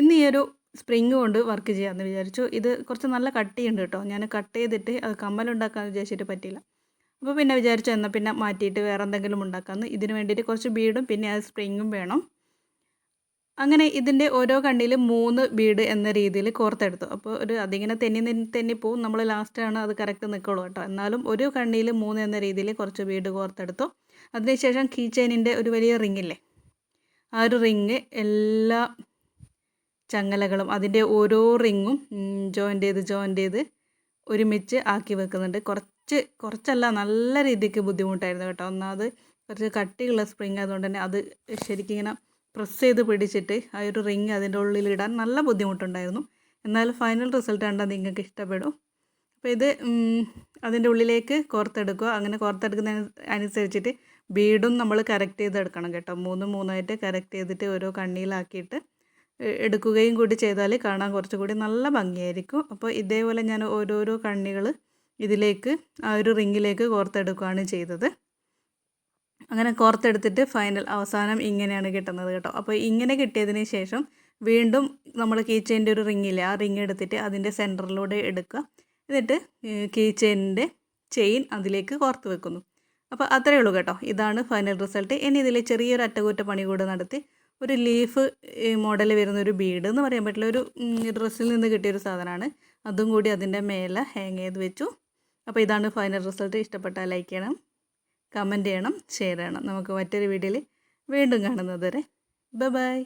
ഇന്ന് ഈ ഒരു സ്പ്രിങ് കൊണ്ട് വർക്ക് ചെയ്യാമെന്ന് വിചാരിച്ചു. ഇത് കുറച്ച് നല്ല കട്ടിയുണ്ട് കേട്ടോ. ഞാൻ കട്ട് ചെയ്തിട്ട് അത് കമ്മലുണ്ടാക്കാമെന്ന് വിചാരിച്ചിട്ട് പറ്റിയില്ല. അപ്പോൾ പിന്നെ വിചാരിച്ചു എന്നാൽ പിന്നെ മാറ്റിയിട്ട് വേറെ എന്തെങ്കിലും ഉണ്ടാക്കാമെന്ന്. ഇതിന് വേണ്ടിയിട്ട് കുറച്ച് ബീഡും പിന്നെ അത് സ്പ്രിങ്ങും വേണം. അങ്ങനെ ഇതിൻ്റെ ഓരോ കണ്ണിലും 3 ബീഡ് എന്ന രീതിയിൽ കോർത്തെടുത്തു. അപ്പോൾ അതിങ്ങനെ തെന്നിപ്പോവും. നമ്മൾ ലാസ്റ്റാണ് അത് കറക്റ്റ് നിൽക്കുള്ളൂ കേട്ടോ. എന്നാലും ഒരു കണ്ണിൽ 3 എന്ന രീതിയിൽ കുറച്ച് ബീഡ് കോർത്തെടുത്തു. അതിനുശേഷം കീ ചെയിനിൻ്റെ ഒരു വലിയ റിങ്ങില്ലേ, ആ ഒരു റിങ് എല്ലാ ചങ്ങലകളും അതിൻ്റെ ഓരോ റിങ്ങും ജോയിൻ്റ് ചെയ്ത് ഒരുമിച്ച് ആക്കി വെക്കുന്നുണ്ട്. കുറച്ചല്ല, നല്ല രീതിക്ക് ബുദ്ധിമുട്ടായിരുന്നു കേട്ടോ. ഒന്നാമത് കുറച്ച് കട്ടിയുള്ള സ്പ്രിങ് ആയതുകൊണ്ട് തന്നെ അത് ശരിക്കും ഇങ്ങനെ പ്രസ് ചെയ്ത് പിടിച്ചിട്ട് ആ ഒരു റിങ് അതിൻ്റെ ഉള്ളിലിടാൻ നല്ല ബുദ്ധിമുട്ടുണ്ടായിരുന്നു. എന്നാൽ ഫൈനൽ റിസൾട്ട് കണ്ടാൽ നിങ്ങൾക്ക് ഇഷ്ടപ്പെടും. അപ്പോൾ ഇത് അതിൻ്റെ ഉള്ളിലേക്ക് കോർത്തെടുക്കുക. അങ്ങനെ കോർത്തെടുക്കുന്നതിന് അനുസരിച്ചിട്ട് ബീഡും നമ്മൾ കറക്റ്റ് ചെയ്തെടുക്കണം കേട്ടോ. 3 കറക്റ്റ് ചെയ്തിട്ട് ഓരോ കണ്ണിയിലാക്കിയിട്ട് എടുക്കുകയും കൂടി ചെയ്താൽ കാണാൻ കുറച്ചുകൂടി നല്ല ഭംഗിയായിരിക്കും. അപ്പോൾ ഇതേപോലെ ഞാൻ ഓരോരോ കണ്ണികൾ ഇതിലേക്ക് ആ ഒരു റിങ്ങിലേക്ക് കോർത്തെടുക്കുകയാണ് ചെയ്തത്. അങ്ങനെ കോർത്തെടുത്തിട്ട് അവസാനം ഇങ്ങനെയാണ് കിട്ടുന്നത് കേട്ടോ. അപ്പോൾ ഇങ്ങനെ കിട്ടിയതിന് ശേഷം വീണ്ടും നമ്മൾ കീ ചെയിൻ്റെ ഒരു റിങ്ങില്ലേ, ആ റിങ് എടുത്തിട്ട് അതിൻ്റെ സെൻറ്ററിലൂടെ എടുക്കുക. എന്നിട്ട് കീ ചെയിനിൻ്റെ ചെയിൻ അതിലേക്ക് കോർത്ത് വെക്കുന്നു. അപ്പോൾ അത്രയേ ഉള്ളൂ കേട്ടോ. ഇതാണ് ഫൈനൽ റിസൾട്ട്. ഇനി ഇതിൽ ചെറിയൊരു അറ്റകുറ്റപ്പണി കൂടെ നടത്തി ഒരു ലീഫ് മോഡൽ വരുന്ന ഒരു ബീഡ് എന്ന് പറയാൻ പറ്റില്ല, ഒരു ഡ്രസ്സിൽ നിന്ന് കിട്ടിയൊരു സാധനമാണ്. അതും കൂടി അതിൻ്റെ മേലെ ഹാങ് ചെയ്ത് വെച്ചു. അപ്പോൾ ഇതാണ് ഫൈനൽ റിസൾട്ട്. ഇഷ്ടപ്പെട്ടാൽ ലൈക്ക് ചെയ്യണം, കമൻറ്റ് ചെയ്യണം, ഷെയർ ചെയ്യണം. നമുക്ക് മറ്റൊരു വീഡിയോയിൽ വീണ്ടും കാണുന്നത് വരെ ബൈ.